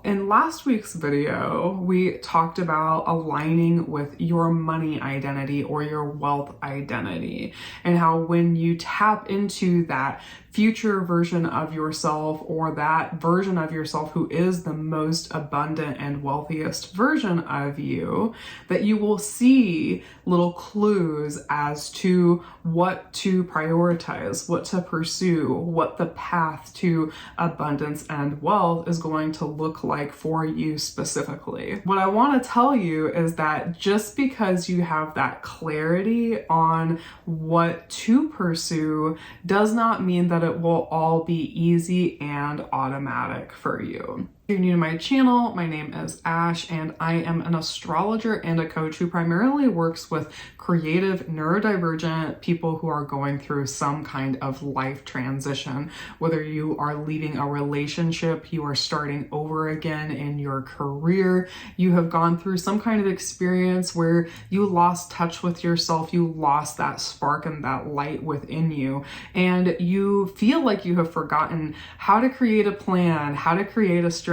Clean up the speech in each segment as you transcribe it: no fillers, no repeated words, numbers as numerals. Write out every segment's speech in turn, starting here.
in last week's video, we talked about aligning with your money identity or your wealth identity, and how when you tap into that future version of yourself, or that version of yourself who is the most abundant and wealthiest version of you, that you will see little clues as to what to prioritize, what to pursue, what the path to abundance and wealth is going to look like for you specifically. What I want to tell you is that just because you have that clarity on what to pursue does not mean that it will all be easy and automatic for you. If you're new to my channel, my name is Ash, and I am an astrologer and a coach who primarily works with creative, neurodivergent people who are going through some kind of life transition. Whether you are leaving a relationship, you are starting over again in your career, you have gone through some kind of experience where you lost touch with yourself, you lost that spark and that light within you, and you feel like you have forgotten how to create a plan, how to create a strategy.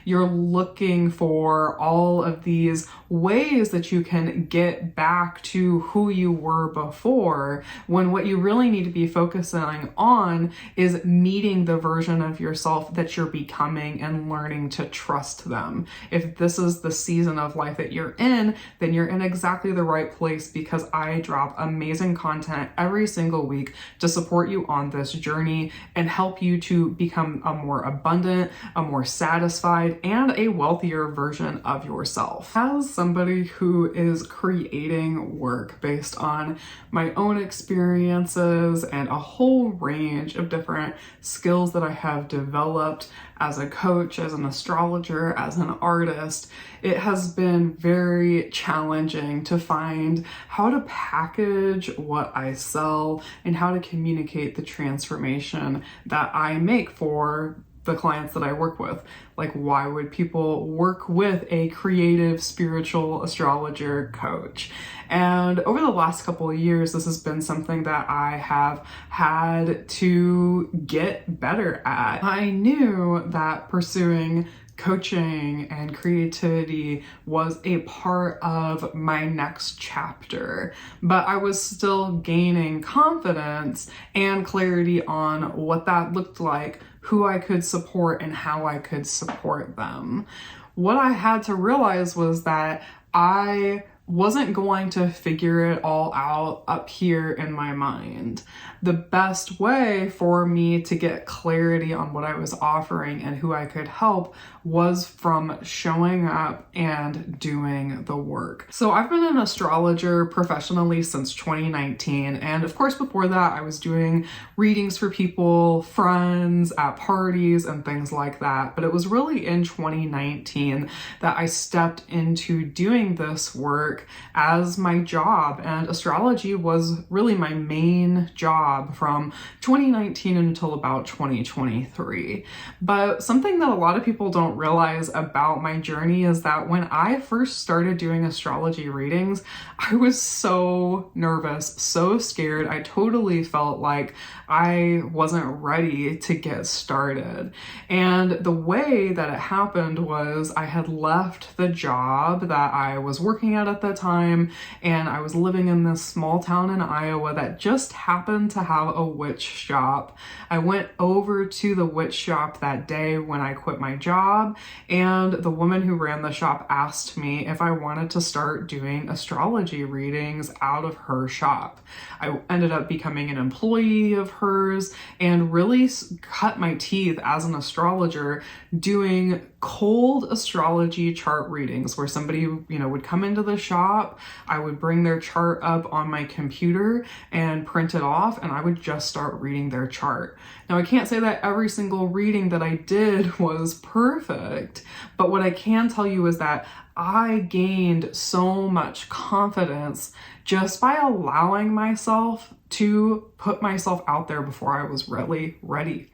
You're looking for all of these ways that you can get back to who you were before, when what you really need to be focusing on is meeting the version of yourself that you're becoming and learning to trust them. If this is the season of life that you're in, then you're in exactly the right place, because I drop amazing content every single week to support you on this journey and help you to become a more abundant, a more satisfied, and a wealthier version of yourself. As somebody who is creating work based on my own experiences and a whole range of different skills that I have developed as a coach, as an astrologer, as an artist, it has been very challenging to find how to package what I sell and how to communicate the transformation that I make for the clients that I work with. Like, why would people work with a creative, spiritual astrologer coach? And over the last couple of years, this has been something that I have had to get better at. I knew that pursuing coaching and creativity was a part of my next chapter, but I was still gaining confidence and clarity on what that looked like, who I could support, and how I could support them. What I had to realize was that I wasn't going to figure it all out up here in my mind. The best way for me to get clarity on what I was offering and who I could help was from showing up and doing the work. So I've been an astrologer professionally since 2019. And of course, before that, I was doing readings for people, friends, at parties, and things like that. But it was really in 2019 that I stepped into doing this work as my job. And astrology was really my main job from 2019 until about 2023. But something that a lot of people don't realize about my journey is that when I first started doing astrology readings, I was so nervous, so scared. I totally felt like I wasn't ready to get started. And the way that it happened was I had left the job that I was working at the time, and I was living in this small town in Iowa that just happened to have a witch shop. I went over to the witch shop that day when I quit my job, and the woman who ran the shop asked me if I wanted to start doing astrology readings out of her shop. I ended up becoming an employee of hers and really cut my teeth as an astrologer doing cold astrology chart readings, where somebody, would come into the shop, I would bring their chart up on my computer and print it off, and I would just start reading their chart. Now, I can't say that every single reading that I did was perfect, but what I can tell you is that I gained so much confidence just by allowing myself to put myself out there before I was really ready.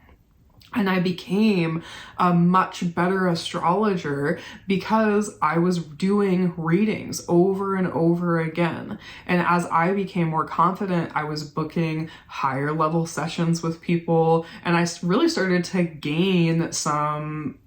And I became a much better astrologer because I was doing readings over and over again. And as I became more confident, I was booking higher level sessions with people, and I really started to gain some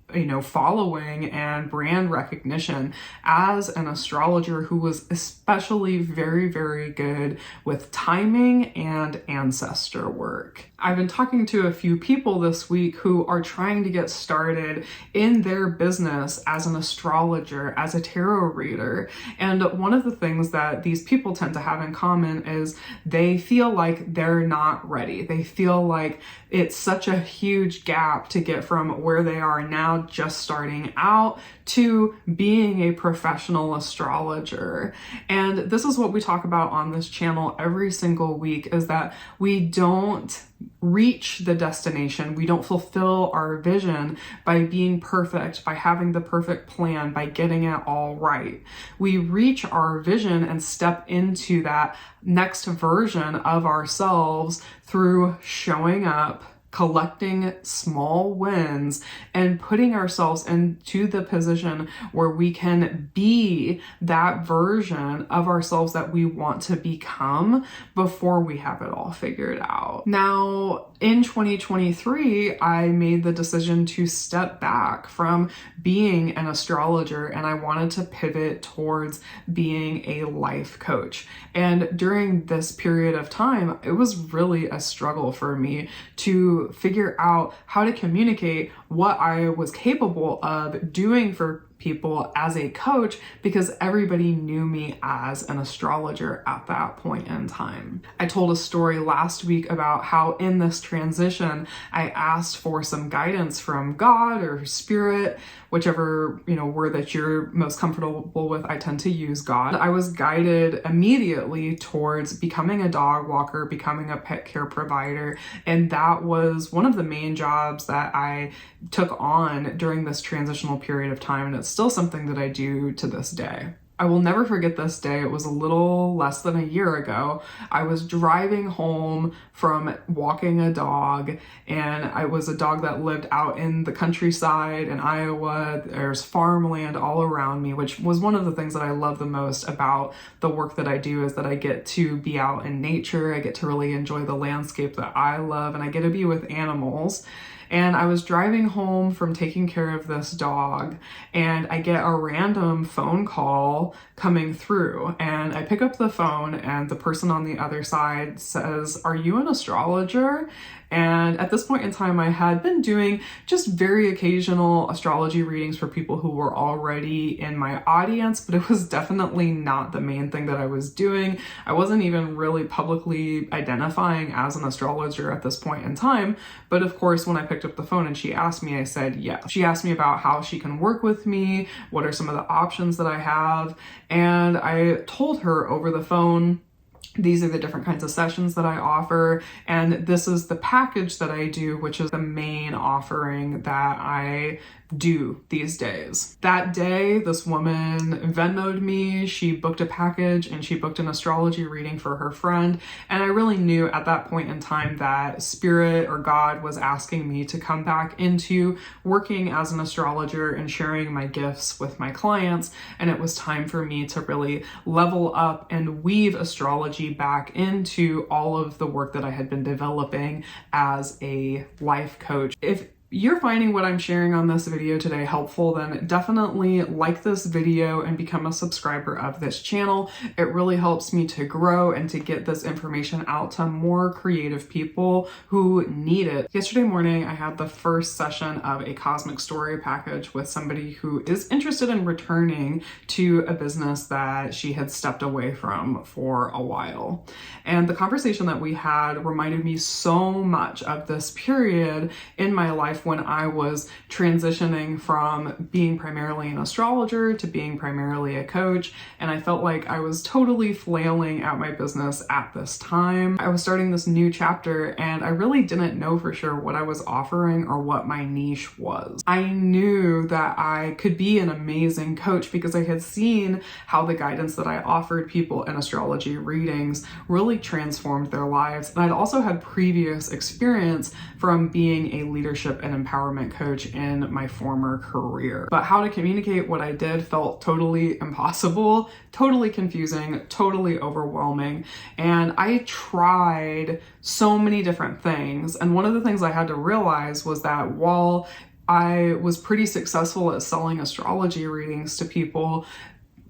following and brand recognition as an astrologer who was especially very, very good with timing and ancestor work. I've been talking to a few people this week who are trying to get started in their business as an astrologer, as a tarot reader. And one of the things that these people tend to have in common is they feel like they're not ready. They feel like it's such a huge gap to get from where they are now, just starting out, to being a professional astrologer. And this is what we talk about on this channel every single week, is that we don't reach the destination, we don't fulfill our vision by being perfect, by having the perfect plan, by getting it all right. We reach our vision and step into that next version of ourselves through showing up, collecting small wins, and putting ourselves into the position where we can be that version of ourselves that we want to become before we have it all figured out. Now, in 2023, I made the decision to step back from being an astrologer, and I wanted to pivot towards being a life coach. And during this period of time, it was really a struggle for me to figure out how to communicate what I was capable of doing for people as a coach, because everybody knew me as an astrologer at that point in time. I told a story last week about how in this transition, I asked for some guidance from God or spirit, whichever, word that you're most comfortable with. I tend to use God. I was guided immediately towards becoming a dog walker, becoming a pet care provider. And that was one of the main jobs that I took on during this transitional period of time. And it's still something that I do to this day. I will never forget this day. It was a little less than a year ago. I was driving home from walking a dog, and I was a dog that lived out in the countryside in Iowa. There's farmland all around me, which was one of the things that I love the most about the work that I do, is that I get to be out in nature. I get to really enjoy the landscape that I love, and I get to be with animals. And I was driving home from taking care of this dog, and I get a random phone call coming through, and I pick up the phone, and the person on the other side says, "Are you an astrologer?" And at this point in time, I had been doing just very occasional astrology readings for people who were already in my audience, but it was definitely not the main thing that I was doing. I wasn't even really publicly identifying as an astrologer at this point in time. But of course, when I picked up the phone and she asked me, I said yes. She asked me about how she can work with me, what are some of the options that I have. And I told her over the phone, these are the different kinds of sessions that I offer, and this is the package that I do, which is the main offering that I do these days. That day, this woman Venmo'd me, she booked a package, and she booked an astrology reading for her friend. And I really knew at that point in time that spirit or God was asking me to come back into working as an astrologer and sharing my gifts with my clients. And it was time for me to really level up and weave astrology back into all of the work that I had been developing as a life coach. If you're finding what I'm sharing on this video today helpful, then definitely like this video and become a subscriber of this channel. It really helps me to grow and to get this information out to more creative people who need it. Yesterday morning, I had the first session of a cosmic story package with somebody who is interested in returning to a business that she had stepped away from for a while. And the conversation that we had reminded me so much of this period in my life when I was transitioning from being primarily an astrologer to being primarily a coach. And I felt like I was totally flailing at my business at this time. I was starting this new chapter, and I really didn't know for sure what I was offering or what my niche was. I knew that I could be an amazing coach because I had seen how the guidance that I offered people in astrology readings really transformed their lives. And I'd also had previous experience from being a leadership and empowerment coach in my former career. But how to communicate what I did felt totally impossible, totally confusing, totally overwhelming. And I tried so many different things. And one of the things I had to realize was that while I was pretty successful at selling astrology readings to people,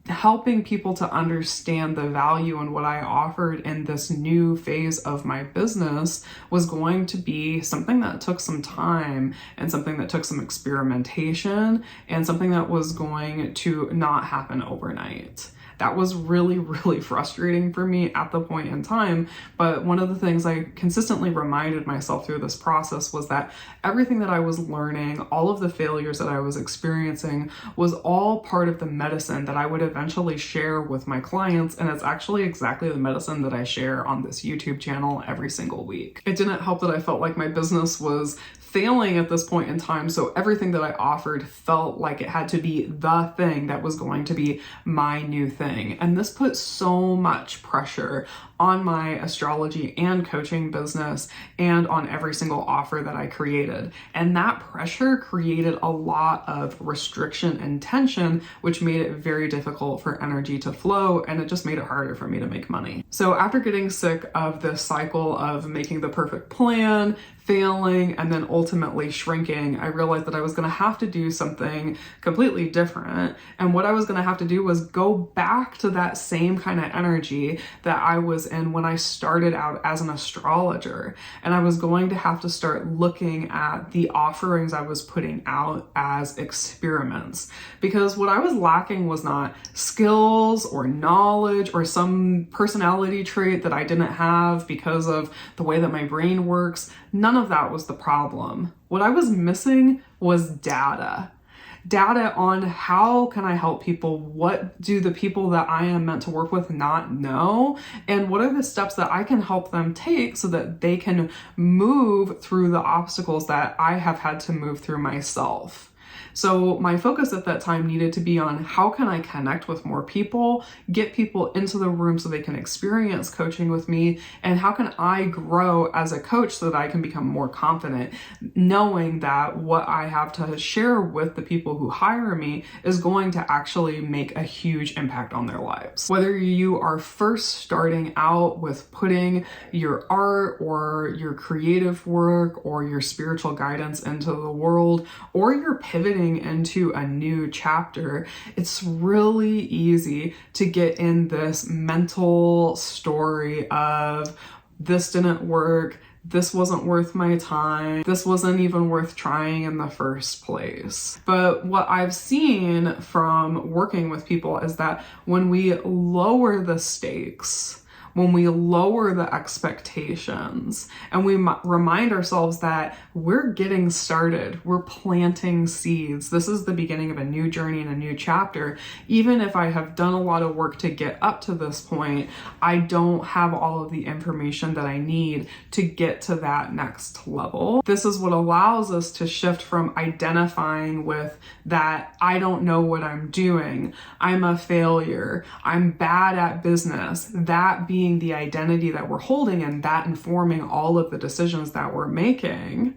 helping people to understand the value and what I offered in this new phase of my business was going to be something that took some time and something that took some experimentation and something that was going to not happen overnight. That was really, really frustrating for me at the point in time. But one of the things I consistently reminded myself through this process was that everything that I was learning, all of the failures that I was experiencing, was all part of the medicine that I would eventually share with my clients. And it's actually exactly the medicine that I share on this YouTube channel every single week. It didn't help that I felt like my business was failing at this point in time. So everything that I offered felt like it had to be the thing that was going to be my new thing. And this put so much pressure on my astrology and coaching business and on every single offer that I created. And that pressure created a lot of restriction and tension, which made it very difficult for energy to flow, and it just made it harder for me to make money. So after getting sick of this cycle of making the perfect plan, failing, and then ultimately shrinking, I realized that I was going to have to do something completely different. And what I was going to have to do was go back to that same kind of energy that I was in when I started out as an astrologer. And I was going to have to start looking at the offerings I was putting out as experiments. Because what I was lacking was not skills or knowledge or some personality trait that I didn't have because of the way that my brain works. None of that was the problem. What I was missing was data. Data on how can I help people? What do the people that I am meant to work with not know? And what are the steps that I can help them take so that they can move through the obstacles that I have had to move through myself? So my focus at that time needed to be on how can I connect with more people, get people into the room so they can experience coaching with me, and how can I grow as a coach so that I can become more confident, knowing that what I have to share with the people who hire me is going to actually make a huge impact on their lives. Whether you are first starting out with putting your art or your creative work or your spiritual guidance into the world, or you're pivoting into a new chapter, it's really easy to get in this mental story of this didn't work, this wasn't worth my time, this wasn't even worth trying in the first place. But what I've seen from working with people is that when we lower the stakes, when we lower the expectations and we remind ourselves that we're getting started, we're planting seeds. This is the beginning of a new journey and a new chapter. Even if I have done a lot of work to get up to this point, I don't have all of the information that I need to get to that next level. This is what allows us to shift from identifying with that I don't know what I'm doing, I'm a failure, I'm bad at business, that being the identity that we're holding and that informing all of the decisions that we're making,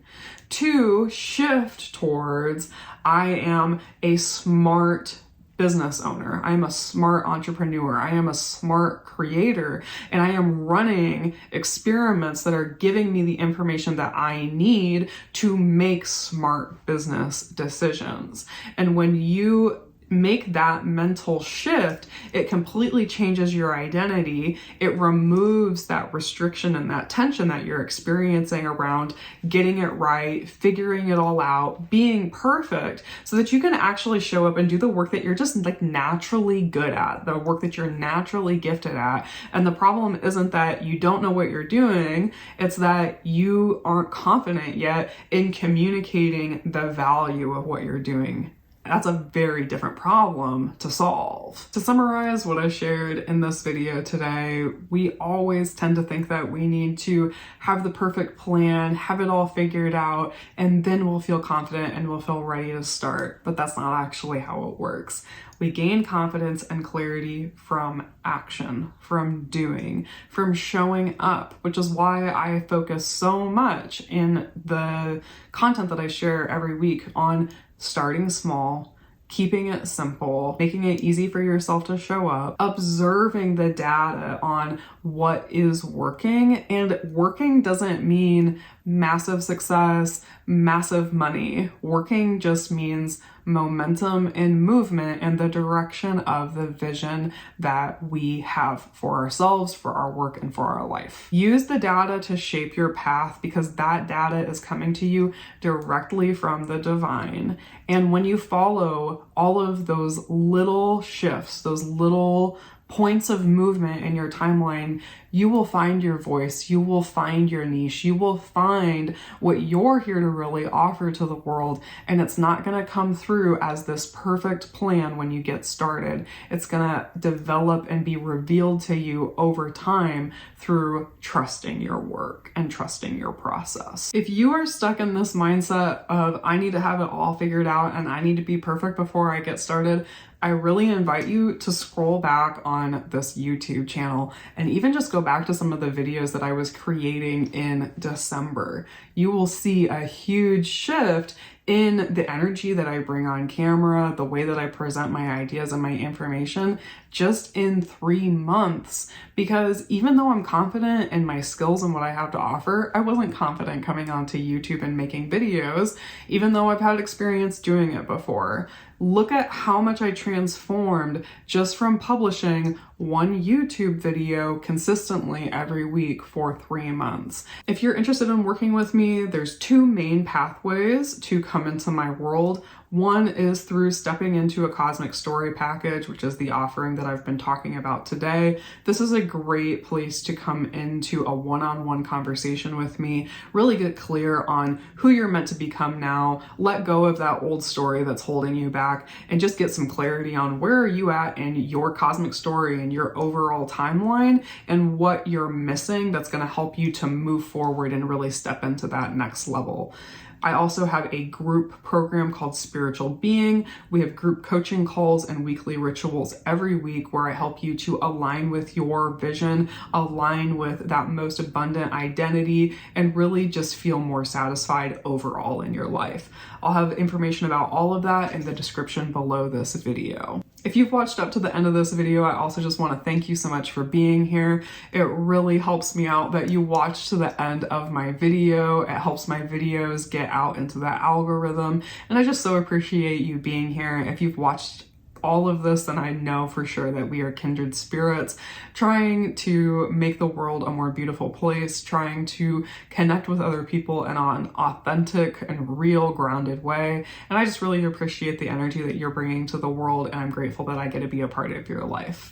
to shift towards I am a smart business owner, I am a smart entrepreneur, I am a smart creator, and I am running experiments that are giving me the information that I need to make smart business decisions. And when you make that mental shift, it completely changes your identity. It removes that restriction and that tension that you're experiencing around getting it right, figuring it all out, being perfect, so that you can actually show up and do the work that you're just like naturally good at, the work that you're naturally gifted at. And the problem isn't that you don't know what you're doing, it's that you aren't confident yet in communicating the value of what you're doing. That's a very different problem to solve. To summarize what I shared in this video today, we always tend to think that we need to have the perfect plan, have it all figured out, and then we'll feel confident and we'll feel ready to start. But that's not actually how it works. We gain confidence and clarity from action, from doing, from showing up, which is why I focus so much in the content that I share every week on starting small, keeping it simple, making it easy for yourself to show up, observing the data on what is working. And working doesn't mean massive success, massive money. Working just means momentum and movement in the direction of the vision that we have for ourselves, for our work, and for our life. Use the data to shape your path because that data is coming to you directly from the divine. And when you follow all of those little shifts, those little points of movement in your timeline, you will find your voice, you will find your niche, you will find what you're here to really offer to the world. And it's not going to come through as this perfect plan when you get started. It's going to develop and be revealed to you over time through trusting your work and trusting your process. If you are stuck in this mindset of, I need to have it all figured out and I need to be perfect before I get started, I really invite you to scroll back on this YouTube channel and even just go back to some of the videos that I was creating in December. You will see a huge shift in the energy that I bring on camera, the way that I present my ideas and my information just in 3 months. Because even though I'm confident in my skills and what I have to offer, I wasn't confident coming onto YouTube and making videos, even though I've had experience doing it before. Look at how much I transformed just from publishing one YouTube video consistently every week for 3 months. If you're interested in working with me, there's 2 main pathways to come into my world. One is through stepping into a cosmic story package, which is the offering that I've been talking about today. This is a great place to come into a one-on-one conversation with me, really get clear on who you're meant to become now, let go of that old story that's holding you back, and just get some clarity on where are you at in your cosmic story and your overall timeline and what you're missing that's going to help you to move forward and really step into that next level. I also have a group program called Spiritual Being. We have group coaching calls and weekly rituals every week where I help you to align with your vision, align with that most abundant identity, and really just feel more satisfied overall in your life. I'll have information about all of that in the description below this video. If you've watched up to the end of this video, I also just want to thank you so much for being here. It really helps me out that you watch to the end of my video. It helps my videos get out into that algorithm. And I just so appreciate you being here. If you've watched all of this, then I know for sure that we are kindred spirits trying to make the world a more beautiful place, trying to connect with other people in an authentic and real grounded way. And I just really appreciate the energy that you're bringing to the world, and I'm grateful that I get to be a part of your life.